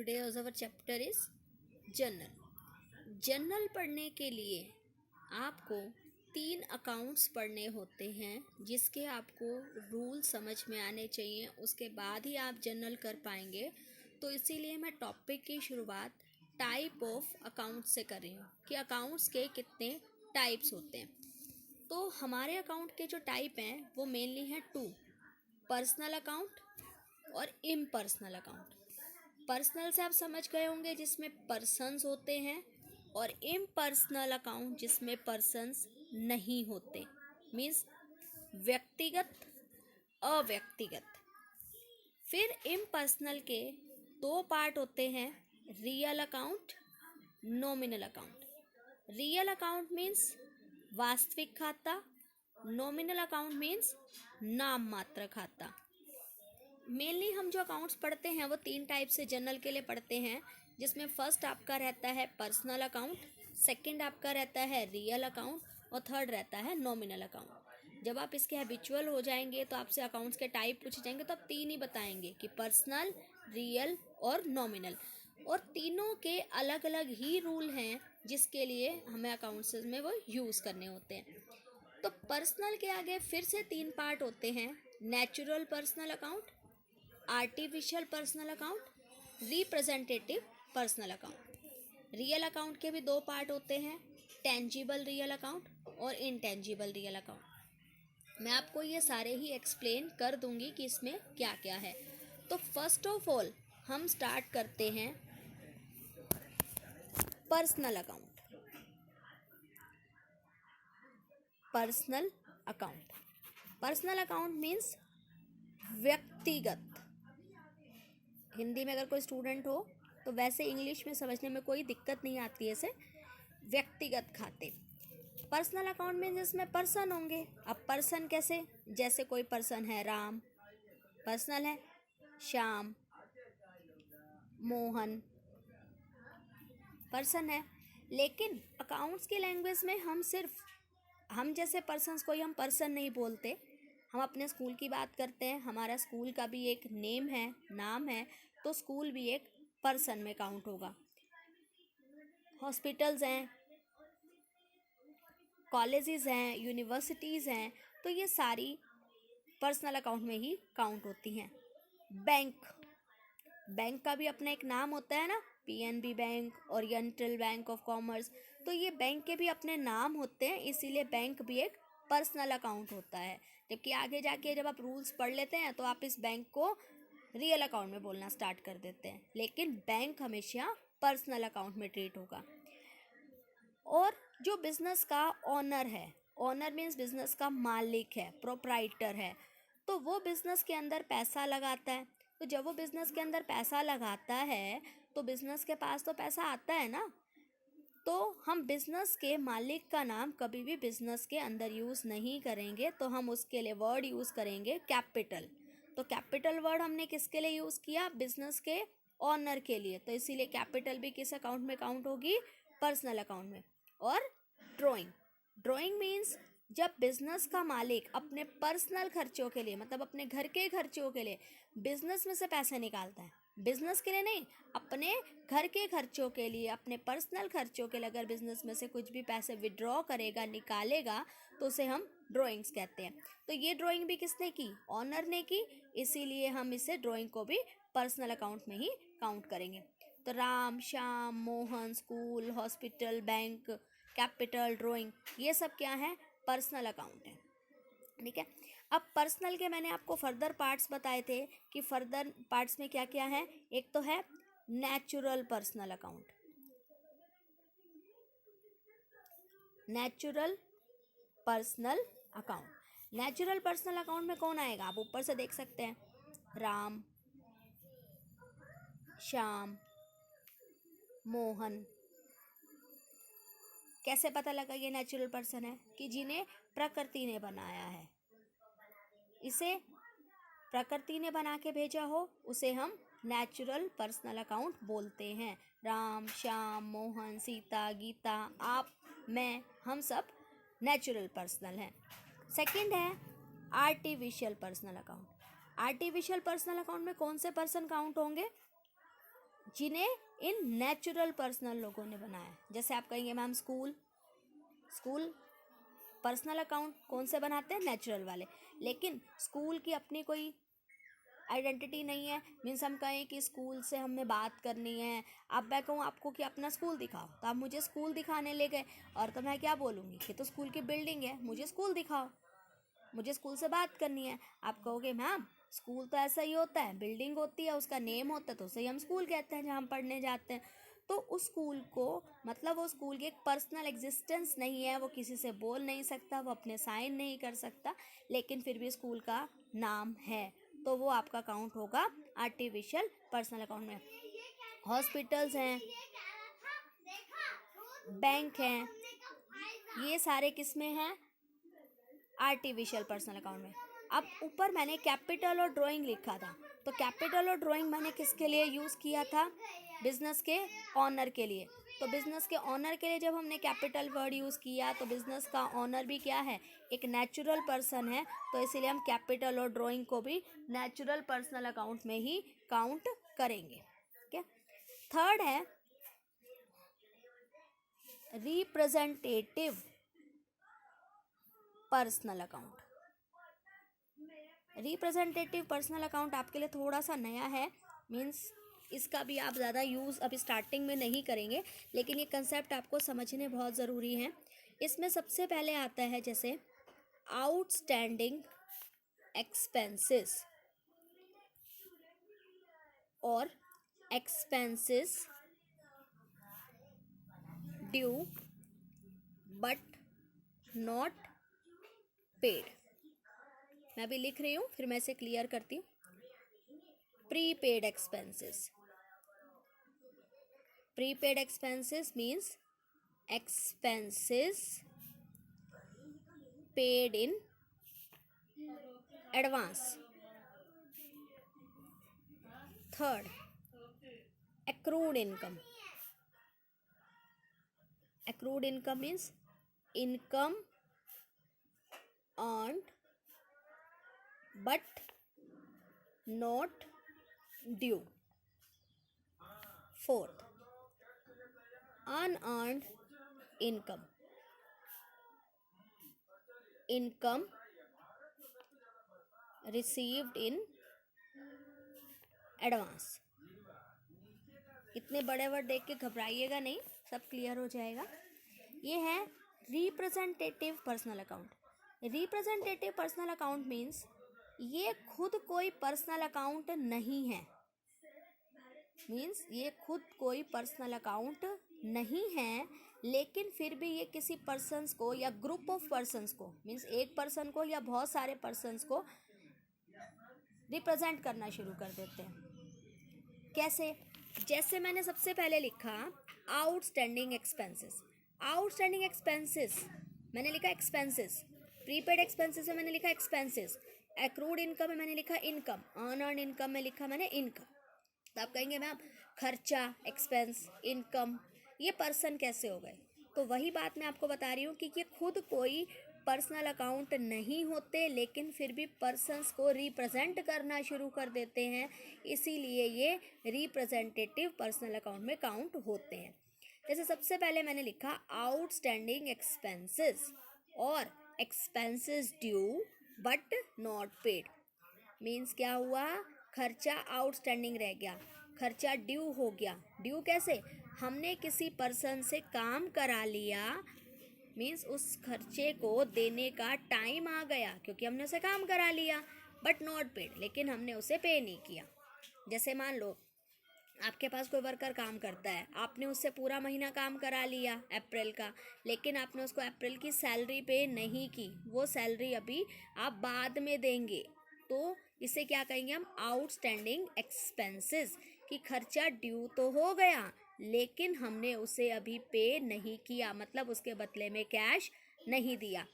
Today's our chapter is journal. Journal पढ़ने के लिए आपको 3 अकाउंट्स पढ़ने होते हैं, जिसके आपको रूल समझ में आने चाहिए, उसके बाद ही आप जर्नल कर पाएंगे। तो इसीलिए मैं टॉपिक की शुरुआत टाइप ऑफ अकाउंट से कर रही हूँ कि अकाउंट्स के कितने टाइप्स होते हैं। तो हमारे अकाउंट के जो टाइप हैं वो मेनली हैं 2, पर्सनल अकाउंट और इम्पर्सनल अकाउंट। पर्सनल से आप समझ गए होंगे जिसमें पर्सन्स होते हैं, और इम्पर्सनल अकाउंट जिसमें पर्सन्स नहीं होते, मीन्स व्यक्तिगत अव्यक्तिगत। फिर इम्पर्सनल के 2 पार्ट होते हैं, real account, nominal account. Real account means वास्तविक खाता, नॉमिनल अकाउंट मीन्स नाम मात्र खाता। मेनली हम जो अकाउंट्स पढ़ते हैं वो 3 टाइप से जर्नल के लिए पढ़ते हैं, जिसमें फर्स्ट आपका रहता है पर्सनल अकाउंट, सेकंड आपका रहता है रियल अकाउंट, और थर्ड रहता है नॉमिनल अकाउंट। जब आप इसके हैबिचुअल हो जाएंगे तो आपसे अकाउंट्स के टाइप पूछे जाएंगे तो आप 3 ही बताएंगे कि पर्सनल, रियल और नॉमिनल, और तीनों के अलग अलग ही रूल हैं जिसके लिए हमें अकाउंट्स में वो यूज़ करने होते हैं। तो पर्सनल के आगे फिर से 3 पार्ट होते हैं, natural personal account, artificial personal account, representative personal account. Real account के भी 2 पार्ट होते हैं, टेंजिबल रियल अकाउंट और इनटेंजिबल रियल अकाउंट। मैं आपको ये सारे ही एक्सप्लेन कर दूंगी कि इसमें क्या क्या है। तो फर्स्ट ऑफ ऑल हम स्टार्ट करते हैं personal account. Personal account, personal account means व्यक्तिगत। हिंदी में अगर कोई स्टूडेंट हो तो वैसे इंग्लिश में समझने में कोई दिक्कत नहीं आती है, इसे व्यक्तिगत खाते। पर्सनल अकाउंट में जिसमें पर्सन होंगे। अब पर्सन कैसे, जैसे कोई पर्सन है राम, पर्सनल है, श्याम, मोहन, पर्सन है। लेकिन अकाउंट्स की लैंग्वेज में हम जैसे पर्सन्स को ही हम पर्सन नहीं बोलते। हम अपने स्कूल की बात करते हैं, हमारा स्कूल का भी एक नेम है, नाम है, तो स्कूल भी एक पर्सन में काउंट होगा। हॉस्पिटल्स हैं, कॉलेजेस हैं, यूनिवर्सिटीज़ हैं, तो ये सारी पर्सनल अकाउंट में ही काउंट होती हैं। बैंक का भी अपना एक नाम होता है ना, PNB bank, oriental bank of commerce, तो ये बैंक के भी अपने नाम होते हैं, इसीलिए बैंक भी एक पर्सनल अकाउंट होता है। जबकि आगे जाके जब आप रूल्स पढ़ लेते हैं तो आप इस बैंक को रियल अकाउंट में बोलना स्टार्ट कर देते हैं, लेकिन बैंक हमेशा पर्सनल अकाउंट में ट्रीट होगा। और जो बिजनेस का ऑनर है, ऑनर मीन्स बिजनेस का मालिक है, प्रोप्राइटर है, तो वो बिजनेस के अंदर पैसा लगाता है। तो जब वो बिजनेस के अंदर पैसा लगाता है तो बिजनेस के पास तो पैसा आता है ना, तो हम बिजनेस के मालिक का नाम कभी भी बिजनेस के अंदर यूज़ नहीं करेंगे, तो हम उसके लिए वर्ड यूज़ करेंगे कैपिटल। तो कैपिटल वर्ड हमने किसके लिए यूज़ किया, बिजनेस के ऑनर के लिए, तो इसीलिए कैपिटल भी किस अकाउंट में काउंट होगी, पर्सनल अकाउंट में। और ड्राइंग मीन्स जब बिजनेस का मालिक अपने पर्सनल खर्चों के लिए, मतलब अपने घर के खर्चों के लिए बिजनेस में से पैसे निकालता है, बिजनेस के लिए नहीं, अपने घर के खर्चों के लिए, अपने पर्सनल खर्चों के लिए अगर बिजनेस में से कुछ भी पैसे विड्रॉ करेगा, निकालेगा, तो उसे हम ड्राइंग्स कहते हैं। तो ये ड्राइंग भी किसने की, ऑनर ने की, इसीलिए हम इसे ड्राइंग को भी पर्सनल अकाउंट में ही काउंट करेंगे। तो Ram, Shyam, Mohan, school, hospital, bank, capital, drawing, ये सब क्या है, पर्सनल अकाउंट है। ठीक है। अब पर्सनल के मैंने आपको फर्दर पार्ट्स बताए थे कि फर्दर पार्ट्स में क्या क्या है। एक तो है natural personal account. Natural personal account, natural personal account में कौन आएगा, आप ऊपर से देख सकते हैं, राम, श्याम, मोहन। कैसे पता लगा ये नेचुरल पर्सन है, कि जिन्हें प्रकृति ने बनाया है, इसे प्रकृति ने बना के भेजा हो, उसे हम नेचुरल पर्सनल अकाउंट बोलते हैं। राम, श्याम, मोहन, सीता, गीता, आप, मैं, हम सब नेचुरल पर्सनल हैं। सेकंड है artificial personal account. Artificial personal account में कौन से पर्सन काउंट होंगे, जिन्हें इन नेचुरल पर्सनल लोगों ने बनाया। जैसे आप कहेंगे मैम स्कूल पर्सनल अकाउंट कौन से बनाते हैं? नेचुरल वाले। लेकिन स्कूल की अपनी कोई आइडेंटिटी नहीं है। मीन्स हम कहें कि स्कूल से हमें बात करनी है, अब मैं कहूँ आपको कि अपना स्कूल दिखाओ, तो आप मुझे स्कूल दिखाने ले गए, और तो मैं क्या बोलूँगी कि तो स्कूल की बिल्डिंग है, मुझे स्कूल दिखाओ, मुझे स्कूल से बात करनी है। आप कहोगे मैम स्कूल तो ऐसा ही होता है, बिल्डिंग होती है, उसका नेम होता है, तो उसे ही हम स्कूल कहते हैं जहाँ हम पढ़ने जाते हैं। तो उस स्कूल को मतलब वो स्कूल की एक पर्सनल एग्जिस्टेंस नहीं है, वो किसी से बोल नहीं सकता, वो अपने साइन नहीं कर सकता, लेकिन फिर भी स्कूल का नाम है, तो वो आपका काउंट होगा आर्टिफिशियल पर्सनल अकाउंट में। हॉस्पिटल्स हैं, बैंक हैं, ये सारे किस में हैं? आर्टिफिशियल पर्सनल अकाउंट में। अब ऊपर मैंने कैपिटल और ड्राइंग लिखा था, तो कैपिटल और ड्राइंग मैंने किसके लिए यूज़ किया था? बिजनेस के ऑनर के लिए। तो बिजनेस के ऑनर के लिए जब हमने कैपिटल वर्ड यूज़ किया, तो बिजनेस का ऑनर भी क्या है? एक नेचुरल पर्सन है, तो इसीलिए हम कैपिटल और ड्राइंग को भी नेचुरल पर्सनल अकाउंट में ही काउंट करेंगे। ठीक है। थर्ड है representative personal account. Representative personal account आपके लिए थोड़ा सा नया है, मीन्स इसका भी आप ज़्यादा यूज़ अभी स्टार्टिंग में नहीं करेंगे, लेकिन ये कंसेप्ट आपको समझने बहुत ज़रूरी है। इसमें सबसे पहले आता है जैसे आउटस्टैंडिंग एक्सपेंसेस और expenses due but not paid. मैं अभी लिख रही हूँ, फिर मैं इसे क्लियर करती हूँ। Prepaid expenses. Prepaid expenses means expenses paid in advance. Third, accrued income. Accrued income means income earned but not due. Fourth, unearned income. Income received in advance. इतने बड़े वर्ड देख के घबराइएगा नहीं, सब क्लियर हो जाएगा। ये है representative personal account. Representative personal account means ये खुद कोई पर्सनल अकाउंट नहीं है। मीन्स ये खुद कोई पर्सनल अकाउंट नहीं है, लेकिन फिर भी ये किसी पर्सन्स को या ग्रुप ऑफ पर्सन्स को, मीन्स एक पर्सन को या बहुत सारे पर्सन्स को रिप्रेजेंट करना शुरू कर देते हैं। कैसे? जैसे मैंने सबसे पहले लिखा आउटस्टैंडिंग एक्सपेंसेस। आउटस्टैंडिंग एक्सपेंसेस मैंने लिखा एक्सपेंसेस। प्रीपेड एक्सपेंसेस में मैंने लिखा एक्सपेंसेस। एक्रूड इनकम में मैंने लिखा इनकम। अनअर्न्ड इनकम में लिखा मैंने इनकम। तो आप कहेंगे मैम खर्चा, एक्सपेंस, इनकम, ये पर्सन कैसे हो गए? तो वही बात मैं आपको बता रही हूँ कि ये खुद कोई पर्सनल अकाउंट नहीं होते, लेकिन फिर भी पर्सन्स को रिप्रेजेंट करना शुरू कर देते हैं, इसीलिए ये रिप्रेजेंटेटिव पर्सनल अकाउंट में काउंट होते हैं। जैसे सबसे पहले मैंने लिखा आउटस्टैंडिंग एक्सपेंसेस और expenses due but not paid. Means क्या हुआ? खर्चा आउटस्टैंडिंग रह गया, खर्चा ड्यू हो गया। ड्यू कैसे? हमने किसी पर्सन से काम करा लिया, मीन्स उस खर्चे को देने का टाइम आ गया क्योंकि हमने उसे काम करा लिया, बट नॉट पेड, लेकिन हमने उसे पे नहीं किया। जैसे मान लो आपके पास कोई वर्कर काम करता है, आपने उससे पूरा महीना काम करा लिया अप्रैल का, लेकिन आपने उसको अप्रैल की सैलरी पे नहीं की, वो सैलरी अभी आप बाद में देंगे, तो इसे क्या कहेंगे हम? Outstanding expenses. कि खर्चा ड्यू तो हो गया, लेकिन हमने उसे अभी पे नहीं किया, मतलब उसके बदले में कैश नहीं दिया।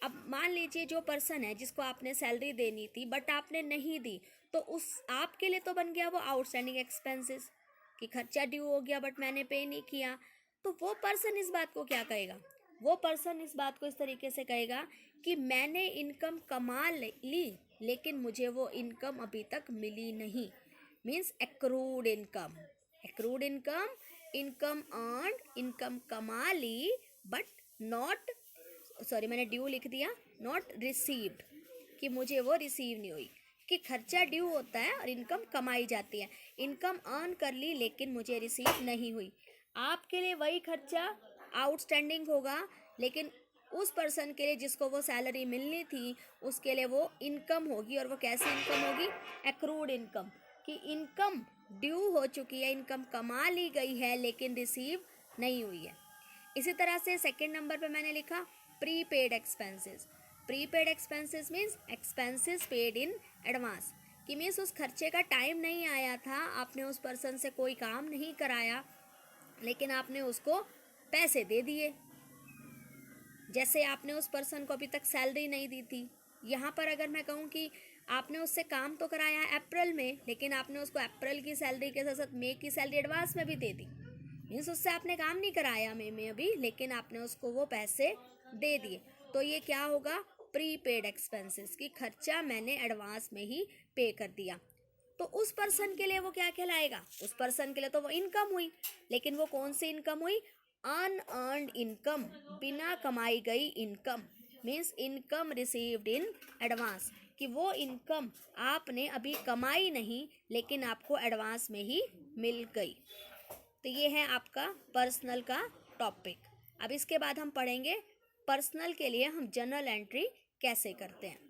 अब मान लीजिए जो पर्सन है जिसको आपने सैलरी देनी थी बट आपने नहीं दी, तो उस आपके लिए तो बन गया वो आउटस्टैंडिंग एक्सपेंसेस कि खर्चा ड्यू हो गया बट मैंने पे नहीं किया। तो वो पर्सन इस बात को क्या कहेगा? वो पर्सन इस बात को इस तरीके से कहेगा कि मैंने इनकम कमा ली, लेकिन मुझे वो इनकम अभी तक मिली नहीं। Means accrued income. Accrued income, income earned, income कमा ली बट नॉट, सॉरी मैंने ड्यू लिख दिया, नॉट रिसीव्ड, कि मुझे वो रिसीव नहीं हुई, कि खर्चा ड्यू होता है और इनकम कमाई जाती है। इनकम अर्न कर ली लेकिन मुझे रिसीव नहीं हुई। आपके लिए वही खर्चा आउटस्टैंडिंग होगा, लेकिन उस पर्सन के लिए जिसको वो सैलरी मिलनी थी उसके लिए वो इनकम होगी, और वो कैसी इनकम होगी? एक्रूड इनकम, कि इनकम ड्यू हो चुकी है, इनकम कमा ली गई है लेकिन रिसीव नहीं हुई है। इसी तरह से सेकंड नंबर पे मैंने लिखा prepaid expenses. Prepaid expenses means expenses paid in advance, कि मीन्स उस खर्चे का टाइम नहीं आया था, आपने उस पर्सन से कोई काम नहीं कराया लेकिन आपने उसको पैसे दे दिए। जैसे आपने उस पर्सन को अभी तक सैलरी नहीं दी थी। यहाँ पर अगर मैं कहूँ कि आपने उससे काम तो कराया अप्रैल में, लेकिन आपने उसको अप्रैल की सैलरी के साथ साथ मई की सैलरी एडवांस में भी दे दी, मीन्स उससे आपने काम नहीं कराया मई में अभी, लेकिन आपने उसको वो पैसे दे दिए। तो ये क्या होगा? प्रीपेड एक्सपेंसेस, की खर्चा मैंने एडवांस में ही पे कर दिया। तो उस पर्सन के लिए वो क्या कहलाएगा? उस पर्सन के लिए तो वो इनकम हुई, लेकिन वो कौन सी इनकम हुई? अनअर्न्ड इनकम, बिना कमाई गई income, means income received in advance, कि वो इनकम आपने अभी कमाई नहीं लेकिन आपको एडवांस में ही मिल गई। तो ये है आपका पर्सनल का टॉपिक। अब इसके बाद हम पढ़ेंगे पर्सनल के लिए हम जर्नल एंट्री कैसे करते हैं।